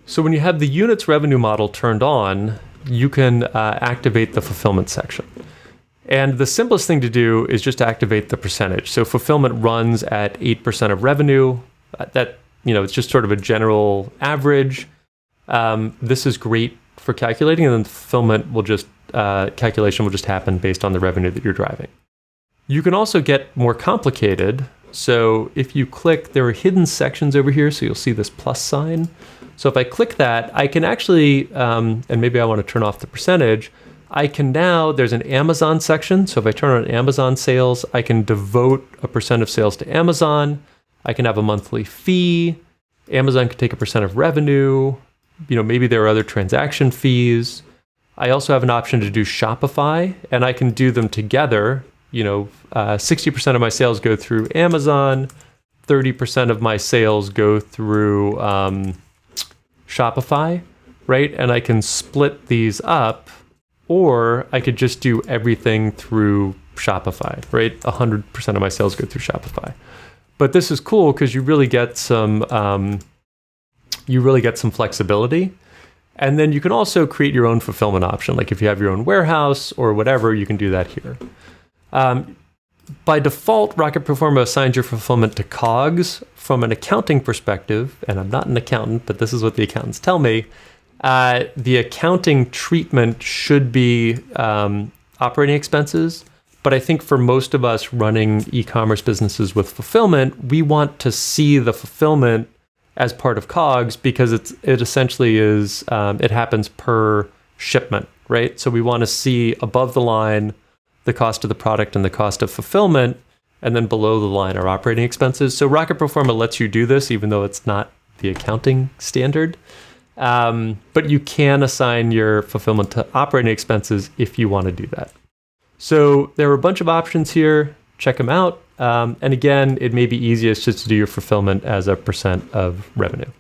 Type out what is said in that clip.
So when you have the units revenue model turned on, you can activate the fulfillment section. And the simplest thing to do is just activate the percentage. So fulfillment runs at 8% of revenue. It's just sort of a general average. This is great for calculating, and then fulfillment will just calculation will just happen based on the revenue that you're driving. You can also get more complicated. So if you click, there are hidden sections over here. So you'll see this plus sign. So if I click that, I can actually, and maybe I want to turn off the percentage, I can now, there's an Amazon section. So if I turn on Amazon sales, I can devote a percent of sales to Amazon. I can have a monthly fee. Amazon can take a percent of revenue. Maybe there are other transaction fees. I also have an option to do Shopify, and I can do them together. 60% of my sales go through Amazon, 30% of my sales go through Shopify, right? And I can split these up, or I could just do everything through Shopify, right? 100% of my sales go through Shopify. But this is cool because you really get some flexibility. And then you can also create your own fulfillment option. Like if you have your own warehouse or whatever, you can do that here. By default, Rocket Performa assigns your fulfillment to COGS. From an accounting perspective, and I'm not an accountant, but this is what the accountants tell me, the accounting treatment should be operating expenses. But I think for most of us running e-commerce businesses with fulfillment, we want to see the fulfillment as part of COGS because it essentially is, it happens per shipment, right? So we want to see above the line the cost of the product and the cost of fulfillment, and then below the line are operating expenses. So Rocket Performa lets you do this, even though it's not the accounting standard. But you can assign your fulfillment to operating expenses if you want to do that. So there are a bunch of options here. Check them out. And again, it may be easiest just to do your fulfillment as a percent of revenue.